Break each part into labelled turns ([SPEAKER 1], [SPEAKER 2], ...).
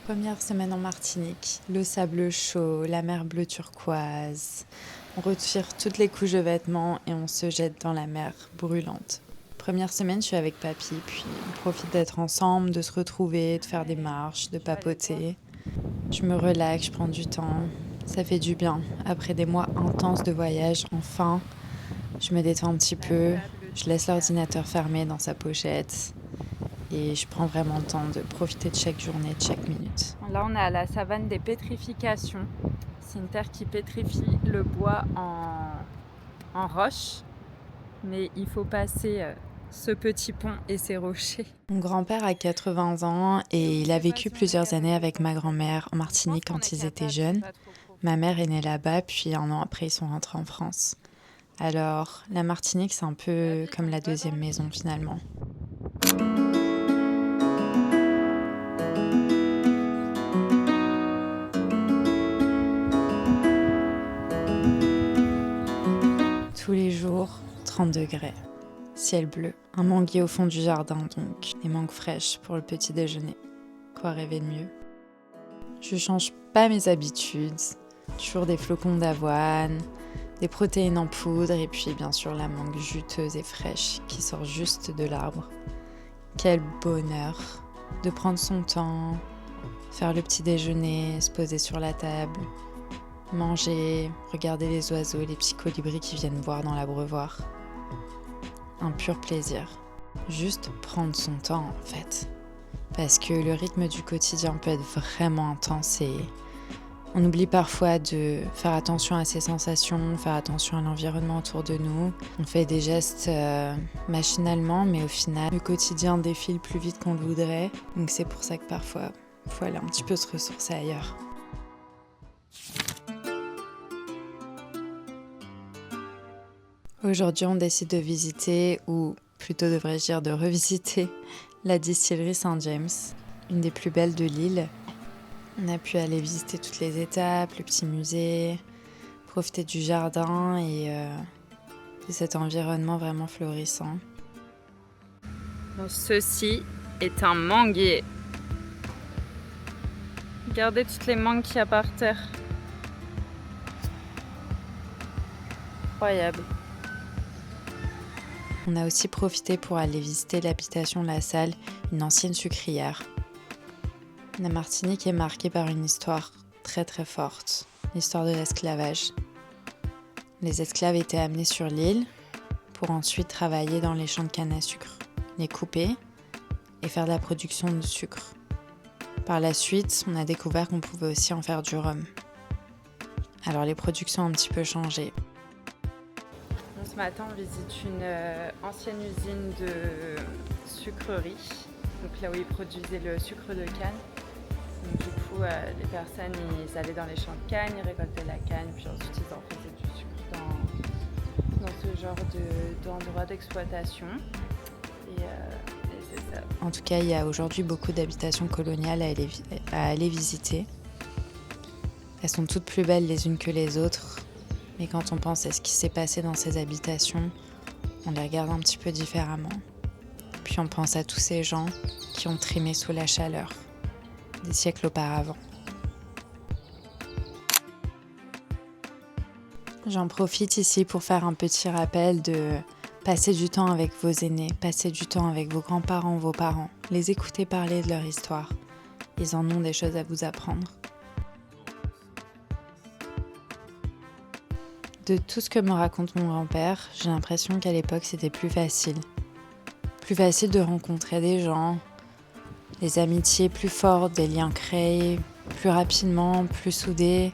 [SPEAKER 1] Première semaine en Martinique, le sable chaud, la mer bleue turquoise. On retire toutes les couches de vêtements et on se jette dans la mer brûlante. Première semaine, je suis avec papy, puis on profite d'être ensemble, de se retrouver, de faire des marches, de papoter. Je me relaxe, je prends du temps. Ça fait du bien. Après des mois intenses de voyage, enfin, je me détends un petit peu. Je laisse l'ordinateur fermé dans sa pochette. Et je prends vraiment le temps de profiter de chaque journée, de chaque minute. Là, on est à la savane des pétrifications. C'est une terre qui pétrifie le bois en roche. Mais il faut passer ce petit pont et ces rochers. Mon grand-père a 80 ans et il a vécu plusieurs années avec ma grand-mère en Martinique quand ils étaient jeunes. Ma mère est née là-bas, puis un an après, ils sont rentrés en France. Alors, la Martinique, c'est un peu comme la deuxième maison finalement. Tous les jours, 30 degrés. Ciel bleu, un manguier au fond du jardin donc, des mangues fraîches pour le petit déjeuner. Quoi rêver de mieux? Je change pas mes habitudes, toujours des flocons d'avoine, des protéines en poudre et puis bien sûr la mangue juteuse et fraîche qui sort juste de l'arbre. Quel bonheur de prendre son temps, faire le petit déjeuner, se poser sur la table, manger, regarder les oiseaux et les petits colibris qui viennent boire dans l'abreuvoir. Un pur plaisir. Juste prendre son temps en fait. Parce que le rythme du quotidien peut être vraiment intense et on oublie parfois de faire attention à ses sensations, faire attention à l'environnement autour de nous. On fait des gestes machinalement, mais au final, le quotidien défile plus vite qu'on le voudrait. Donc c'est pour ça que parfois, il faut aller un petit peu se ressourcer ailleurs. Aujourd'hui, on décide de visiter, ou plutôt devrais-je dire de revisiter, la distillerie Saint-James, une des plus belles de l'île. On a pu aller visiter toutes les étapes, le petit musée, profiter du jardin et de cet environnement vraiment florissant. Donc ceci est un manguier. Regardez toutes les mangues qu'il y a par terre. Incroyable. On a aussi profité pour aller visiter l'habitation La Salle, une ancienne sucrière. La Martinique est marquée par une histoire très très forte, l'histoire de l'esclavage. Les esclaves étaient amenés sur l'île pour ensuite travailler dans les champs de canne à sucre, les couper et faire de la production de sucre. Par la suite, on a découvert qu'on pouvait aussi en faire du rhum. Alors les productions ont un petit peu changé. Ce matin, on visite une ancienne usine de sucrerie, donc là où ils produisaient le sucre de canne. Donc, du coup, les personnes, ils allaient dans les champs de canne, ils récoltaient la canne, puis ensuite ils en faisaient du sucre dans ce genre d'endroit d'exploitation. Et c'est ça. En tout cas, il y a aujourd'hui beaucoup d'habitations coloniales à aller visiter. Elles sont toutes plus belles les unes que les autres. Mais quand on pense à ce qui s'est passé dans ces habitations, on les regarde un petit peu différemment. Puis on pense à tous ces gens qui ont trimé sous la chaleur, des siècles auparavant. J'en profite ici pour faire un petit rappel de passer du temps avec vos aînés, passer du temps avec vos grands-parents, vos parents, les écouter parler de leur histoire. Ils en ont des choses à vous apprendre. De tout ce que me raconte mon grand-père, j'ai l'impression qu'à l'époque c'était plus facile. Plus facile de rencontrer des gens, des amitiés plus fortes, des liens créés plus rapidement, plus soudés,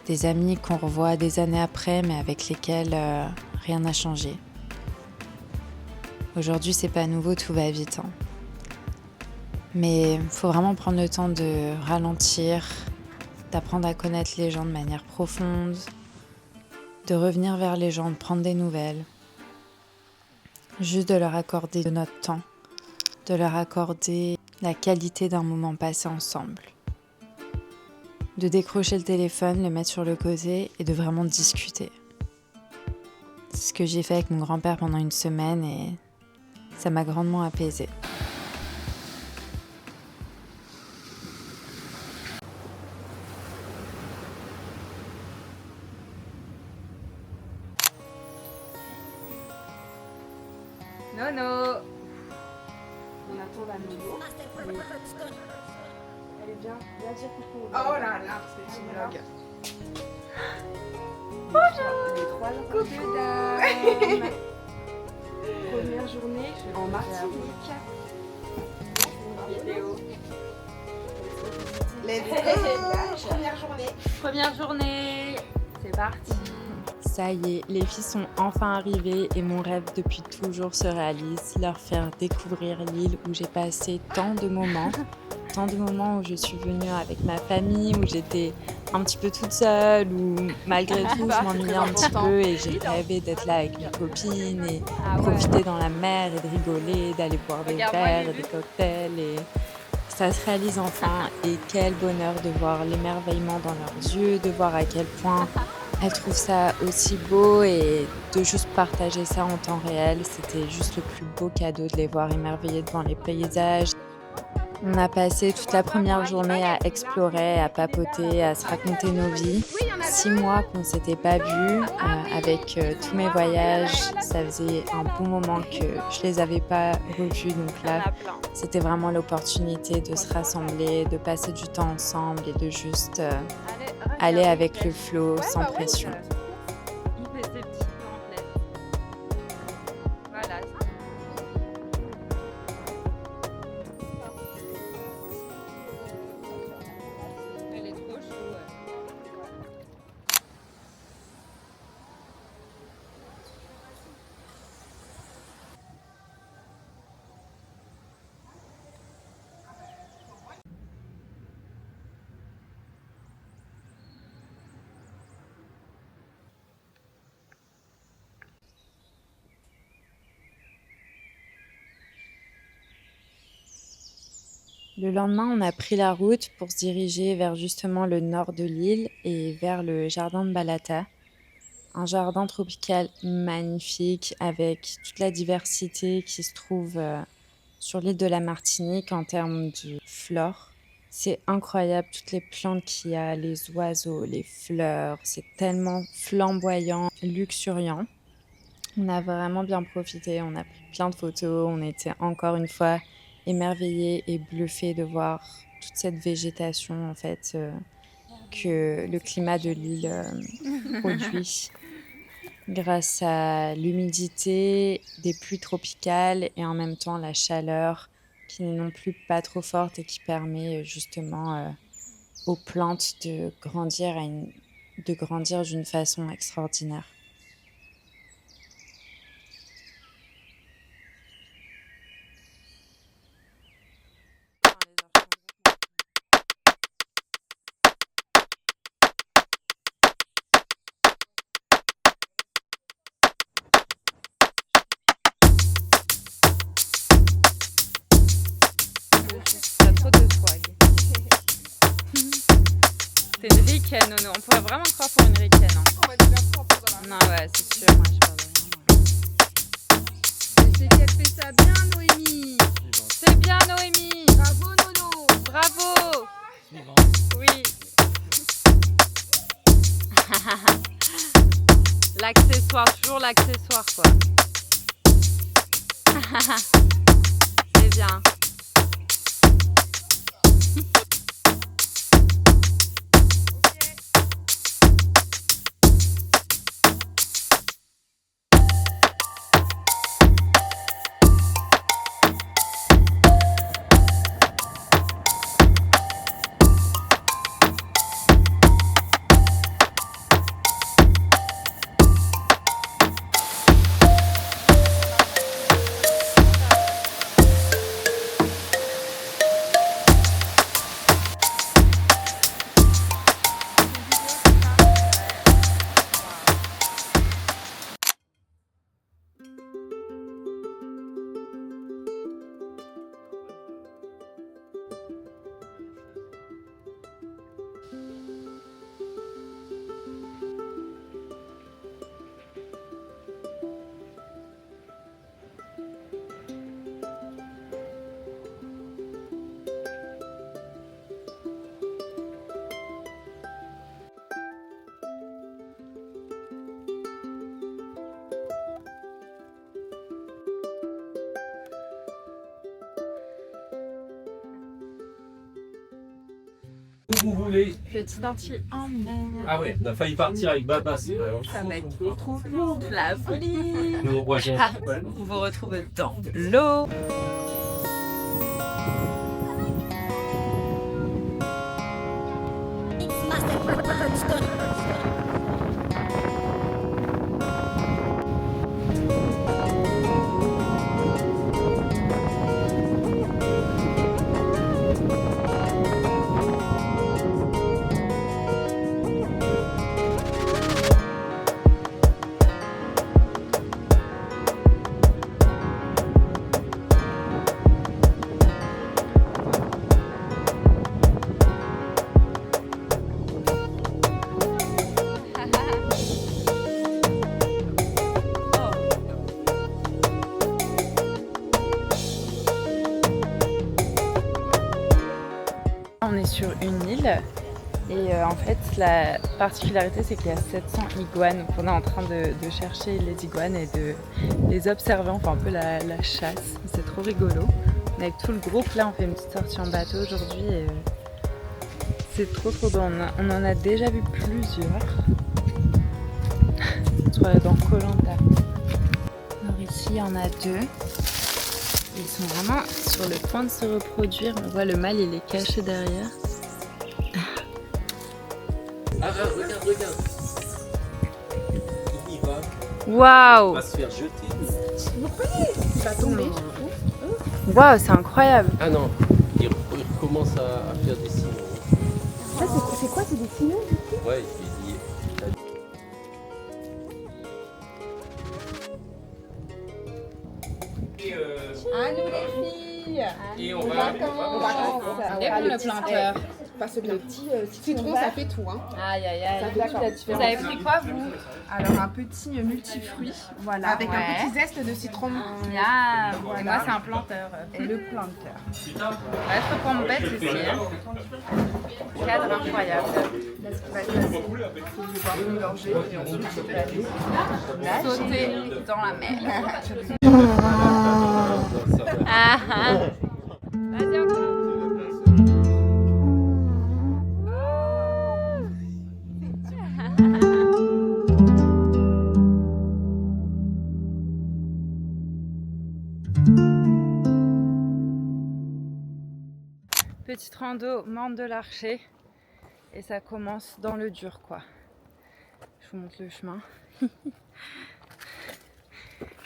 [SPEAKER 1] des amis qu'on revoit des années après mais avec lesquels rien n'a changé. Aujourd'hui c'est pas nouveau, tout va vite. Mais il faut vraiment prendre le temps de ralentir, d'apprendre à connaître les gens de manière profonde, de revenir vers les gens, de prendre des nouvelles. Juste de leur accorder de notre temps, de leur accorder la qualité d'un moment passé ensemble. De décrocher le téléphone, le mettre sur le côté et de vraiment discuter. C'est ce que j'ai fait avec mon grand-père pendant une semaine et ça m'a grandement apaisée.
[SPEAKER 2] Nono. On attend la Nono. Elle est bien. Viens dire coucou. Oh là là, c'est une blague. Bonjour. Les trois dames. Première journée en Martinique. Vidéo. Première journée. C'est parti.
[SPEAKER 1] Ça y est, les filles sont enfin arrivées et mon rêve depuis toujours se réalise, leur faire découvrir l'île où j'ai passé tant de moments où je suis venue avec ma famille, où j'étais un petit peu toute seule, où malgré tout je m'ennuyais un petit peu et j'ai rêvé d'être là avec mes copines et profiter dans la mer et de rigoler, d'aller boire des verres et des cocktails et ça se réalise enfin et quel bonheur de voir l'émerveillement dans leurs yeux, de voir à quel point elles trouvent ça aussi beau et de juste partager ça en temps réel. C'était juste le plus beau cadeau de les voir émerveillés devant les paysages. On a passé toute la première journée à explorer, à papoter, à se raconter nos vies. 6 mois qu'on ne s'était pas vus avec tous mes voyages. Ça faisait un bon moment que je les avais pas revus. Donc là, c'était vraiment l'opportunité de se rassembler, de passer du temps ensemble et de juste aller avec le flow sans pression.
[SPEAKER 2] Il fait ses petits pamphlets. Voilà. Elle est trop chou.
[SPEAKER 1] Le lendemain, on a pris la route pour se diriger vers justement le nord de l'île et vers le jardin de Balata. Un jardin tropical magnifique avec toute la diversité qui se trouve sur l'île de la Martinique en termes de flore. C'est incroyable, toutes les plantes qu'il y a, les oiseaux, les fleurs, c'est tellement flamboyant, luxuriant. On a vraiment bien profité, on a pris plein de photos, on était encore une fois émerveillés et bluffés de voir toute cette végétation en fait que le climat de l'île produit grâce à l'humidité des pluies tropicales et en même temps la chaleur qui n'est non plus pas trop forte et qui permet justement aux plantes de grandir d'une façon extraordinaire.
[SPEAKER 2] T'as trop de swag. C'est une ricaine, Nono. On pourrait vraiment croire pour une ricaine. Hein. Non, ouais, c'est sûr. Moi, je parle de rien.
[SPEAKER 3] C'est qu'elle fait ça bien, Noémie.
[SPEAKER 2] C'est bien, Noémie.
[SPEAKER 3] Bravo, Nono.
[SPEAKER 2] Bravo. Oui. L'accessoire, toujours l'accessoire, quoi. C'est bien.
[SPEAKER 4] Vous voulez.
[SPEAKER 2] Petit dentier en mer.
[SPEAKER 4] Ah ouais, on a failli partir avec Baba. C'est vrai.
[SPEAKER 2] Ça va être trop la folie.
[SPEAKER 4] Nous rejoignons.
[SPEAKER 2] On vous retrouve dans l'eau. On est sur une île et en fait la particularité c'est qu'il y a 700 iguanes, donc on est en train de chercher les iguanes et de les observer, enfin un peu la chasse, c'est trop rigolo. On est avec tout le groupe, là on fait une petite sortie en bateau aujourd'hui et c'est trop drôle, on en a déjà vu plusieurs. On se dans Koh-Lanta. Alors ici il y en a deux. Ils sont vraiment sur le point de se reproduire. On voit le mâle, il est caché derrière.
[SPEAKER 4] Ah, regarde. Il y va.
[SPEAKER 2] Waouh!
[SPEAKER 4] Il va se faire jeter.
[SPEAKER 3] Il va tomber.
[SPEAKER 2] Waouh, c'est incroyable!
[SPEAKER 4] Ah non, il commence à faire des signaux.
[SPEAKER 3] Ça, c'est quoi? C'est des signaux?
[SPEAKER 4] Ouais, il dit.
[SPEAKER 3] À nous les filles.
[SPEAKER 4] Et on va.
[SPEAKER 2] Et pour le planteur?
[SPEAKER 3] Parce que le petit citron, ça fait tout. Hein.
[SPEAKER 2] Aïe aïe aïe.
[SPEAKER 3] Ça fait toute la
[SPEAKER 2] Vous
[SPEAKER 3] différence.
[SPEAKER 2] avez pris quoi vous?
[SPEAKER 3] Alors un petit multifruit, voilà, avec
[SPEAKER 2] Ouais.
[SPEAKER 3] un petit zeste de citron.
[SPEAKER 2] Ah,
[SPEAKER 3] Voilà.
[SPEAKER 2] moi c'est un planteur.
[SPEAKER 3] Et le planteur.
[SPEAKER 2] Ouais, je reprends mon bête aussi. Hein. Cadre incroyable.
[SPEAKER 3] Là, ce qui va être facile, c'est de boire une gorgée et ensuite je peux aller
[SPEAKER 2] Sauter dans la mer. Ah ah. Vas-y encore. Petite rando, Morne de l'Archer et ça commence dans le dur quoi. Je vous montre le chemin.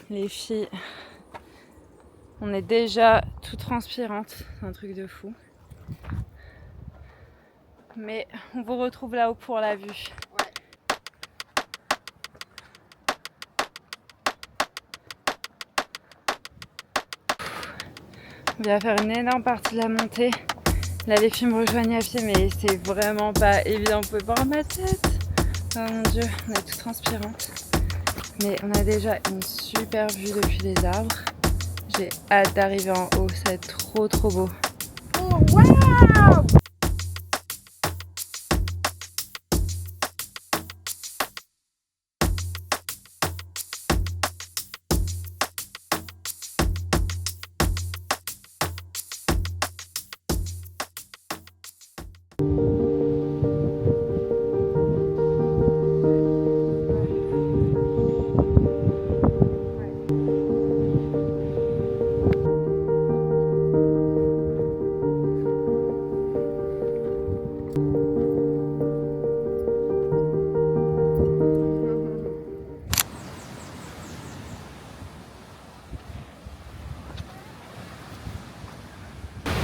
[SPEAKER 2] Les filles, on est déjà tout transpirantes, c'est un truc de fou. Mais on vous retrouve là-haut pour la vue. On va faire une énorme partie de la montée. Là les filles me rejoignent à pied mais c'est vraiment pas évident, vous pouvez voir ma tête. Oh mon dieu, on est tout transpirante. Mais on a déjà une super vue depuis les arbres. J'ai hâte d'arriver en haut, ça va être trop beau.
[SPEAKER 3] Oh, waouh!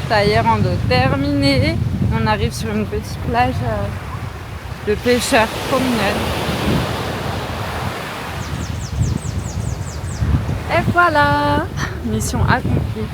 [SPEAKER 2] Ça y est, rando terminée. On arrive sur une petite plage de pêcheurs, trop mignonne. Et voilà, mission accomplie.